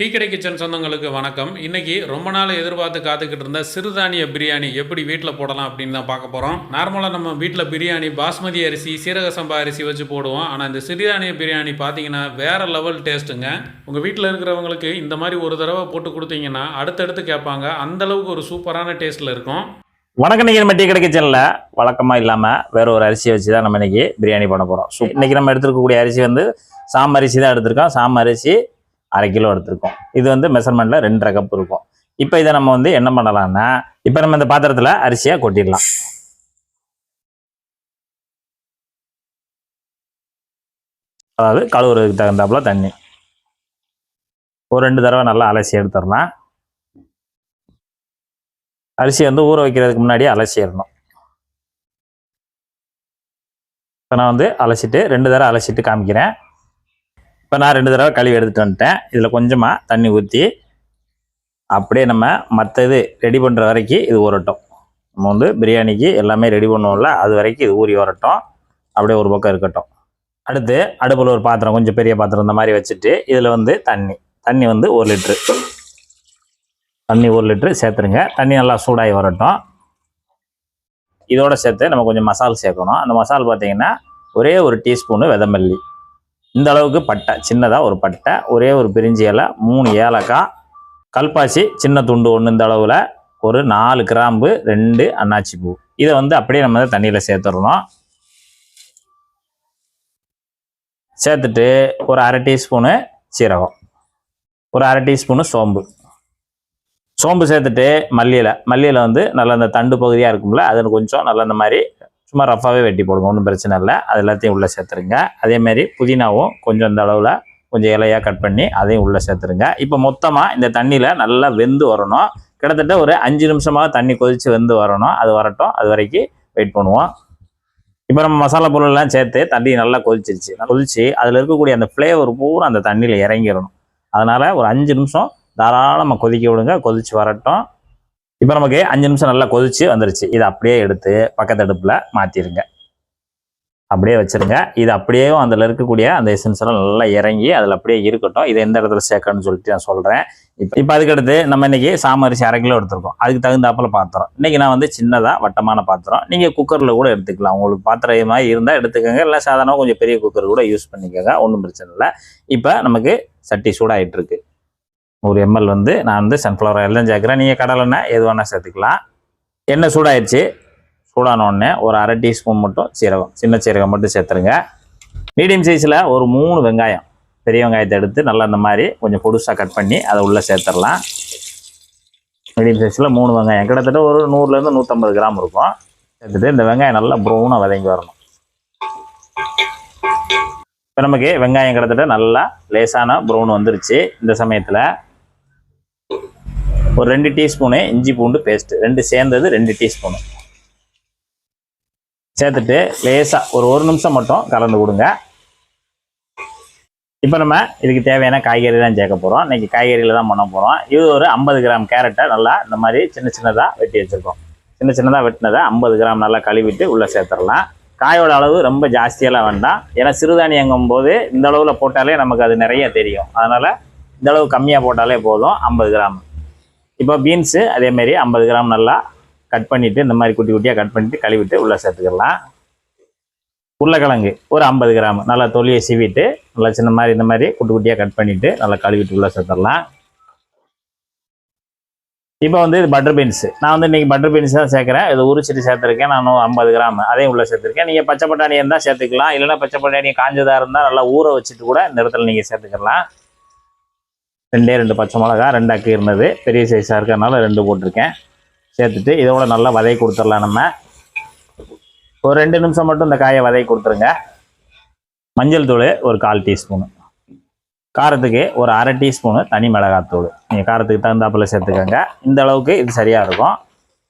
Tea கடை kitchen சொந்தங்களுக்கு வணக்கம். இன்னைக்கு ரொம்ப நாள் எதிர்பார்த்து காத்துக்கிட்டு இருந்த சிறுதானிய பிரியாணி எப்படி வீட்டில் போடலாம் அப்படின்னு தான் பார்க்க போகிறோம். நார்மலாக நம்ம வீட்டில் பிரியாணி பாஸ்மதி அரிசி, சீரக சம்பா அரிசி வச்சு போடுவோம். ஆனால் இந்த சிறுதானிய பிரியாணி பார்த்தீங்கன்னா வேறு லெவல் டேஸ்ட்டுங்க. உங்கள் வீட்டில் இருக்கிறவங்களுக்கு இந்த மாதிரி ஒரு தடவை போட்டு கொடுத்தீங்கன்னா அடுத்தடுத்து கேட்பாங்க. அந்தளவுக்கு ஒரு சூப்பரான டேஸ்ட்டில் இருக்கும். வணக்கம். இன்னைக்கு நம்ம டீ கடை கிச்சனில் வழக்கமாக இல்லாமல் வேற ஒரு அரிசியை வச்சு தான் நம்ம இன்னைக்கு பிரியாணி பண்ண போகிறோம். இன்னைக்கு நம்ம எடுத்துருக்கக்கூடிய அரிசி வந்து சாம அரிசி தான் எடுத்திருக்கோம். சாம அரிசி 1/2 கிலோ எடுத்திருக்கோம். இது வந்து மெஷர்மெண்ட்ல 2.5 கப் இருக்கும். இப்போ இதை நம்ம வந்து என்ன பண்ணலாம்னா, இப்போ நம்ம இந்த பாத்திரத்தில் அரிசியை கொட்டிடலாம். அதாவது கழுவுறதுக்கு தகுந்தாப்புல தண்ணி ஒரு 2 தடவை நல்லா அலசி எடுத்துடலாம். அரிசி வந்து ஊற வைக்கிறதுக்கு முன்னாடி அலசிடணும். இப்போ நான் வந்து அலசிட்டு 2 தடவை அலசிட்டு காமிக்கிறேன். இப்போ நான் 2 தடவை கழுவி எடுத்துகிட்டு வந்துட்டேன். இதில் கொஞ்சமாக தண்ணி ஊற்றி அப்படியே நம்ம மற்ற இது ரெடி பண்ணுற வரைக்கும் இது ஊறட்டும். நம்ம வந்து பிரியாணிக்கு எல்லாமே ரெடி பண்ணுவோம்ல, அது வரைக்கும் இது ஊறி வரட்டும். அப்படியே ஒரு பக்கம் இருக்கட்டும். அடுத்து அடுப்பில் ஒரு பாத்திரம், கொஞ்சம் பெரிய பாத்திரம் இந்த மாதிரி வச்சுட்டு இதில் வந்து தண்ணி வந்து 1 லிட்ரு தண்ணி 1 லிட்ரு சேர்த்துருங்க. தண்ணி நல்லா சூடாகி வரட்டும். இதோட சேர்த்து நம்ம கொஞ்சம் மசால் சேர்க்கணும். அந்த மசால் பார்த்தீங்கன்னா ஒரே ஒரு டீஸ்பூனு விதமல்லி, இந்த அளவுக்கு பட்டை, சின்னதாக ஒரு பட்டை, ஒரே ஒரு பிரிஞ்சி இலை, 3 ஏலக்காய், கல்பாசி சின்ன துண்டு 1 இந்த அளவில், ஒரு 4 கிராம்பு, 2 அன்னாச்சி பூ. இதை வந்து அப்படியே நம்ம தண்ணியில் சேர்த்துடணும். சேர்த்துட்டு ஒரு 1/2 டீஸ்பூனு சீரகம், ஒரு 1/2 டீஸ்பூனு சோம்பு சேர்த்துட்டு மல்லியில் வந்து நல்லா அந்த தண்டு பகுதியாக இருக்கும்ல, அதில் கொஞ்சம் நல்லா இந்த மாதிரி சும்மா ரஃபாகவே வெட்டி போடுங்க, ஒன்றும் பிரச்சனை இல்லை. அது எல்லாத்தையும் உள்ளே சேர்த்துருங்க. அதேமாரி புதினாவும் கொஞ்சம் இந்த அளவில் கொஞ்சம் இலையாக கட் பண்ணி அதையும் உள்ளே சேர்த்துருங்க. இப்போ மொத்தமாக இந்த தண்ணியில் நல்லா வெந்து வரணும். கிட்டத்தட்ட ஒரு 5 நிமிஷமாக தண்ணி கொதித்து வெந்து வரணும். அது வரட்டும், அது வரைக்கும் வெயிட் பண்ணுவோம். இப்போ நம்ம மசாலா பொருள்லாம் சேர்த்து தண்ணி நல்லா கொதிச்சு அதில் இருக்கக்கூடிய அந்த ஃப்ளேவர் பூரா அந்த தண்ணியில் இறங்கிடணும். அதனால் ஒரு 5 நிமிஷம் தாராளமாக கொதிக்க விடுங்க. கொதித்து வரட்டும். இப்போ நமக்கு 5 நிமிஷம் நல்லா கொதிச்சு வந்துருச்சு. இதை அப்படியே எடுத்து பக்கத்து அடுப்பில் மாற்றிடுங்க. அப்படியே வச்சுருங்க. இது அப்படியே அதில் இருக்கக்கூடிய அந்த எசன்ஸ் எல்லாம் நல்லா இறங்கி அதில் அப்படியே இருக்கட்டும். இதை எந்த இடத்துல சேர்க்கணும்னு சொல்லிட்டு நான் சொல்கிறேன். இப்போ அதுக்கடுத்து நம்ம இன்றைக்கி சாம அரிசி 1/2 கிலோ எடுத்துருக்கோம். அதுக்கு தகுந்தாப்பில் பாத்திரம் இன்றைக்கி நான் வந்து சின்னதாக வட்டமான பாத்திரம், நீங்கள் குக்கரில் கூட எடுத்துக்கலாம். உங்களுக்கு பாத்திரம் மாதிரி இருந்தால் எடுத்துக்கோங்க, இல்லை சாதாரணமாக கொஞ்சம் பெரிய குக்கர் கூட யூஸ் பண்ணிக்கோங்க, ஒன்றும் பிரச்சனை இல்லை. இப்போ நமக்கு சட்டி சூடாகிட்டுருக்கு. 100 ml வந்து நான் வந்து சன்ஃப்ளவர் ஆயில் தான் சேர்க்குறேன். நீங்கள் கடலெண்ணெய் எது வேணால் சேர்த்துக்கலாம். எண்ணெய் சூடாயிடுச்சு. சூடான உடனே ஒரு 1/2 டீஸ்பூன் மட்டும் சீரகம், சின்ன சீரகம் மட்டும் சேர்த்துருங்க. மீடியம் சைஸில் ஒரு 3 வெங்காயம், பெரிய வெங்காயத்தை எடுத்து நல்லா இந்த மாதிரி கொஞ்சம் பொடுசாக கட் பண்ணி அதை உள்ளே சேர்த்துடலாம். மீடியம் சைஸில் 3 வெங்காயம், கிட்டத்தட்ட ஒரு 100லேருந்து 150 கிராம் இருக்கும். சேர்த்துட்டு இந்த வெங்காயம் நல்லா ப்ரௌனாக வதங்கி வரணும். இப்போ நமக்கு வெங்காயம் கிட்டத்தட்ட நல்லா லேசான ப்ரௌன் வந்துருச்சு. இந்த சமயத்தில் ஒரு 2 டீஸ்பூனு இஞ்சி பூண்டு பேஸ்ட்டு, 2 சேர்ந்தது 2 டீஸ்பூனு சேர்த்துட்டு லேசாக ஒரு 1 நிமிஷம் மட்டும் கலந்து கொடுங்க. இப்போ நம்ம இதுக்கு தேவையான காய்கறி தான் சேர்க்க போகிறோம். இன்றைக்கி காய்கறியில் தான் பண்ண போகிறோம். இது ஒரு 50 கிராம் கேரட்டை நல்லா இந்த மாதிரி சின்னதாக வெட்டி வச்சுருக்கோம். சின்னதாக வெட்டினதை 50 கிராம் நல்லா கழுவிட்டு உள்ளே சேர்த்துடலாம். காயோட அளவு ரொம்ப ஜாஸ்தியெல்லாம் வேண்டாம். ஏன்னா சிறுதானியங்கும் போது இந்த அளவில் போட்டாலே நமக்கு அது நிறைய தெரியும். அதனால் இந்த அளவு கம்மியாக போட்டாலே போதும், 50 கிராம். இப்போ பீன்ஸு அதேமாரி 50 கிராம் நல்லா கட் பண்ணிவிட்டு இந்த மாதிரி குட்டி குட்டியாக கட் பண்ணிவிட்டு கழுவிட்டு உள்ளே சேர்த்துக்கலாம். உருளைக்கிழங்கு ஒரு 50 கிராம் நல்லா தொலியை சீவிட்டு நல்லா சின்ன மாதிரி இந்த மாதிரி குட்டி குட்டியாக கட் பண்ணிவிட்டு நல்லா கழுவிட்டு உள்ளே சேர்த்துடலாம். இப்போ வந்து இது பட்டர் பீன்ஸு, நான் வந்து இன்றைக்கி பட்டர் பீன்ஸ் தான் சேர்க்குறேன். இதை உரிச்சிட்டு சேர்த்துருக்கேன் நான் 50 கிராம், அதையும் உள்ளே சேர்த்துருக்கேன். நீங்கள் பச்சை பட்டாணி இருந்தால் சேர்த்துக்கலாம், இல்லைன்னா பச்சை பட்டாணி காஞ்சதாக இருந்தால் நல்லா ஊற வச்சுட்டு கூட இந்த இடத்துல நீங்கள் சேர்த்துக்கலாம். 2 பச்சை மிளகா, 2 அக்கு இருந்தது, பெரிய சைஸாக இருக்கிறதுனால 2 போட்டிருக்கேன். சேர்த்துட்டு இதோட நல்லா வதக்கி கொடுத்துடலாம். நம்ம ஒரு 2 நிமிஷம் மட்டும் இந்த காயை வதக்கி கொடுத்துருங்க. மஞ்சள் தூள் ஒரு 1/4 டீஸ்பூனு, காரத்துக்கு ஒரு 1/2 டீஸ்பூனு தனி மிளகாத்தூள், நீங்கள் காரத்துக்கு தகுந்தாப்பில் சேர்த்துக்கோங்க. இந்த அளவுக்கு இது சரியாக இருக்கும்.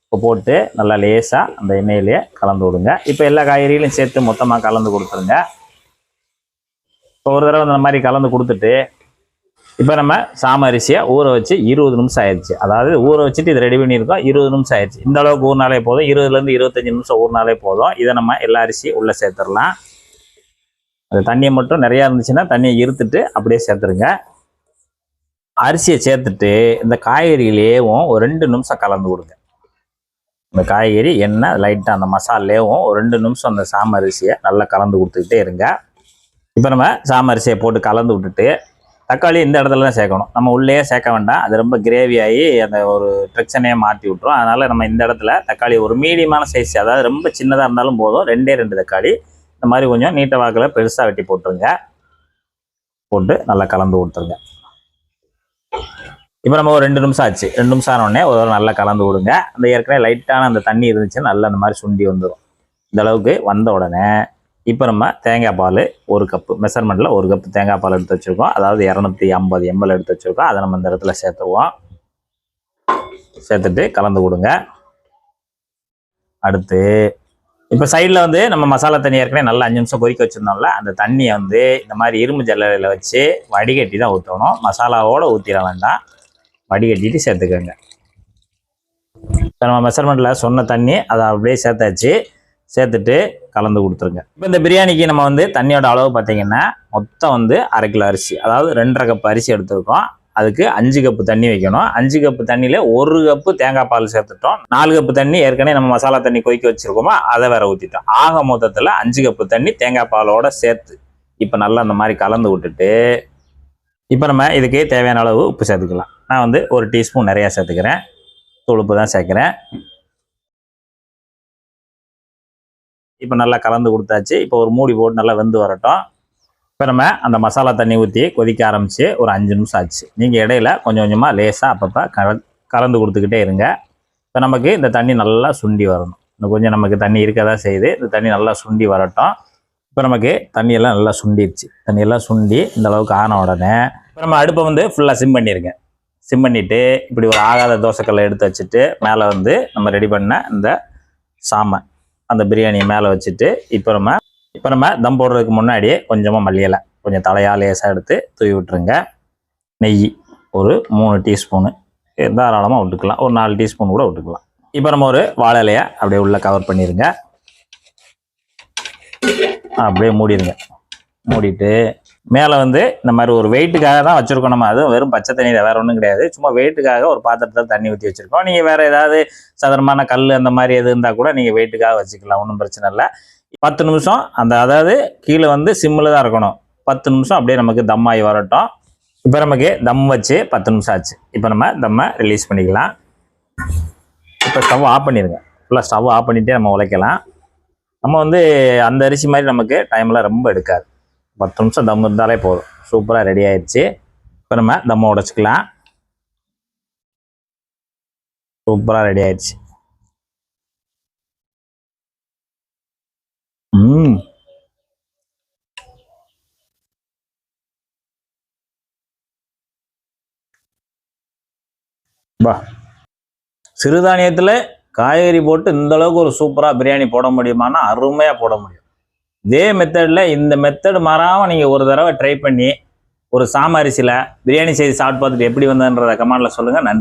இப்போ போட்டு நல்லா லேசாக அந்த எண்ணெயிலேயே கலந்து விடுங்க. இப்போ எல்லா காய்கறிகளையும் சேர்த்து மொத்தமாக கலந்து கொடுத்துருங்க. இப்போ ஒரு தடவை இந்த மாதிரி கலந்து கொடுத்துட்டு இப்போ நம்ம சாம அரிசியை ஊற வச்சு 20 நிமிஷம் ஆயிடுச்சு. அதாவது ஊற வச்சுட்டு இது ரெடி பண்ணியிருக்கோம், 20 நிமிஷம் ஆயிடுச்சு. இந்த அளவுக்கு ஊறினாலே போதும், 20லேருந்து 25 நிமிஷம் ஊறினாலே போதும். இதை நம்ம எல்லா அரிசியும் உள்ளே சேர்த்துடலாம். அது தண்ணியை மட்டும் நிறையா இருந்துச்சுன்னா தண்ணியை இருத்துட்டு அப்படியே சேர்த்துருங்க. அரிசியை சேர்த்துட்டு இந்த காய்கறியிலேயும் ஒரு 2 நிமிஷம் கலந்து கொடுங்க. இந்த காய்கறி எண்ணெய் லைட்டாக அந்த மசாலேவும் ஒரு 2 நிமிஷம் அந்த சாமரிசியை நல்லா கலந்து கொடுத்துக்கிட்டே இருங்க. இப்போ நம்ம சாமரிசியை போட்டு கலந்து விட்டுட்டு தக்காளி இந்த இடத்துல தான் சேர்க்கணும். நம்ம உள்ளே சேர்க்க வேண்டாம், அது ரொம்ப கிரேவி ஆகி அந்த ஒரு டெக்ஸ்சனையே மாற்றி விட்டுரும். அதனால் நம்ம இந்த இடத்துல தக்காளி ஒரு மீடியமான சைஸ், அதாவது ரொம்ப சின்னதாக இருந்தாலும் போதும், 2 தக்காளி இந்த மாதிரி கொஞ்சம் நீட்ட வாக்கில் பெருசாக வெட்டி போட்டுருங்க. போட்டு நல்லா கலந்து கொடுத்துருங்க. இப்போ நம்ம ஒரு 2 நிமிஷம் ஆச்சு. 2 நிமிஷம் ஆனோடனே ஒரு நல்லா கலந்து விடுங்க. அந்த ஏற்கனவே லைட்டான அந்த தண்ணி இருந்துச்சுன்னா நல்லா அந்த மாதிரி சுண்டி வந்துடும். இந்த அளவுக்கு வந்த உடனே இப்போ நம்ம தேங்காய் பால் 1 கப்பு மெஷர்மெண்ட்டில் 1 கப்பு தேங்காய் பால் எடுத்து வச்சுருக்கோம். அதாவது 250 ml எடுத்து வச்சுருக்கோம். அதை நம்ம இந்த இடத்துல சேர்த்துருவோம். சேர்த்துட்டு கலந்து கொடுங்க. அடுத்து இப்போ சைடில் வந்து நம்ம மசாலா தண்ணி ஏற்கனவே நல்லா 5 நிமிஷம் கொதிக்க வச்சுருந்தோம்ல, அந்த தண்ணியை வந்து இந்த மாதிரி இரும்பு ஜல்லடையில் வச்சு வடிகட்டி தான் ஊற்றணும். மசாலாவோடு ஊற்றிட வேண்டாம், வடிகட்டிட்டு சேர்த்துக்கோங்க. இப்போ நம்ம மெஷர்மெண்ட்டில் சொன்ன தண்ணி அதை அப்படியே சேர்த்தாச்சு. சேர்த்துட்டு கலந்து கொடுத்துருங்க. இப்போ இந்த பிரியாணிக்கு நம்ம வந்து தண்ணியோட அளவு பார்த்தீங்கன்னா மொத்தம் வந்து 1/2 கிலோ அரிசி, அதாவது 2.5 கப் அரிசி எடுத்துருக்கோம். அதுக்கு 5 கப்பு தண்ணி வைக்கணும். 5 கப்பு தண்ணியில் 1 கப்பு தேங்காய் பால் சேர்த்துட்டோம். 4 கப்பு தண்ணி ஏற்கனவே நம்ம மசாலா தண்ணி கொதிக்க வச்சுருக்கோமோ அதை வேற ஊற்றிட்டோம். ஆக மொத்தத்தில் 5 கப்பு தண்ணி தேங்காய் பாலோட சேர்த்து இப்போ நல்லா அந்த மாதிரி கலந்து விட்டுட்டு இப்போ நம்ம இதுக்கு தேவையான அளவு உப்பு சேர்த்துக்கலாம். நான் வந்து 1 டீஸ்பூன் நிறையா சேர்த்துக்கிறேன். தூள் உப்பு தான் சேர்க்குறேன். இப்போ நல்லா கலந்து கொடுத்தாச்சு. இப்போ ஒரு மூடி போட்டு நல்லா வெந்து வரட்டும். இப்போ நம்ம அந்த மசாலா தண்ணி ஊற்றி கொதிக்க ஆரம்பித்து ஒரு 5 நிமிஷம் ஆச்சு. நீங்கள் இடையில கொஞ்சம் கொஞ்சமாக லேசாக அப்பப்போ கலந்து கொடுத்துக்கிட்டே இருங்க. இப்போ நமக்கு இந்த தண்ணி நல்லா சுண்டி வரணும். இன்னும் கொஞ்சம் நமக்கு தண்ணி இருக்க தான் செய்யுது. இந்த தண்ணி நல்லா சுண்டி வரட்டும். இப்போ நமக்கு தண்ணியெல்லாம் நல்லா சுண்டிடுச்சு. தண்ணியெல்லாம் சுண்டி இந்த அளவுக்கு ஆன உடனே இப்போ நம்ம அடுப்பை வந்து ஃபுல்லாக சிம் பண்ணிடுங்க. சிம் பண்ணிவிட்டு இப்படி ஒரு ஆகாத தோசைக்கல்லை எடுத்து வச்சுட்டு மேலே வந்து நம்ம ரெடி பண்ண இந்த சாமை அந்த பிரியாணியை மேலே வச்சுட்டு இப்போ நம்ம தம் போடுறதுக்கு முன்னாடியே கொஞ்சமாக மல்லி இலை கொஞ்சம் தலையாக லேசாக எடுத்து தூவி விட்டுருங்க. நெய் ஒரு 3 டீஸ்பூனு தாராளமாக விட்டுக்கலாம். ஒரு 4 டீஸ்பூன் கூட விட்டுக்கலாம். இப்போ நம்ம ஒரு வாழை இலையை அப்படியே உள்ளே கவர் பண்ணிடுங்க. அப்படியே மூடிடுங்க. மூடிட்டு மேலே வந்து இந்த மாதிரி ஒரு வெயிட்டுக்காக தான் வச்சுருக்கோம். நம்ம அதுவும் வெறும் பச்சை தண்ணியில் வேறு ஒன்றும் கிடையாது. சும்மா வெயிட்டுக்காக ஒரு பாத்திரத்தில் தண்ணி ஊற்றி வச்சுருக்கோம். நீங்கள் வேறு ஏதாவது சாதாரணமான கல் அந்த மாதிரி எது இருந்தால் கூட நீங்கள் வெயிட்டுக்காக வச்சுக்கலாம், ஒன்றும் பிரச்சனை இல்லை. 10 நிமிஷம் அதாவது கீழே வந்து சிம்மில் தான் இருக்கணும். 10 நிமிஷம் அப்படியே நமக்கு தம் ஆகி வரட்டும். இப்போ நமக்கு தம் வச்சு 10 நிமிஷம் ஆச்சு. இப்போ நம்ம தம்மை ரிலீஸ் பண்ணிக்கலாம். இப்போ ஸ்டவ் ஆஃப் பண்ணிடுங்க. ஃபுல்லாக ஸ்டவ் ஆஃப் பண்ணிவிட்டே நம்ம உழைக்கலாம். நம்ம வந்து அந்த அரிசி மாதிரி நமக்கு டைம்லாம் ரொம்ப எடுக்காது. 10 நிமிஷம் தம் இருந்தாலே போதும். சூப்பராக ரெடி ஆயிடுச்சு. இப்போ நம்ம தம்மை உடைச்சிக்கலாம். சூப்பராக ரெடி ஆயிடுச்சு. பா, சிறுதானியத்தில் காய்கறி போட்டு இந்த அளவுக்கு ஒரு சூப்பராக பிரியாணி போட முடியுமானா அருமையாக போட முடியும். இதே மெத்தடில் இந்த மெத்தட் மாறாமல் நீங்கள் ஒரு தடவை ட்ரை பண்ணி ஒரு சாம அரிசியில் பிரியாணி செய்து சாப்பிட்டு பார்த்துட்டு எப்படி வந்ததுன்றதை கமெண்டில் சொல்லுங்கள். நன்றி.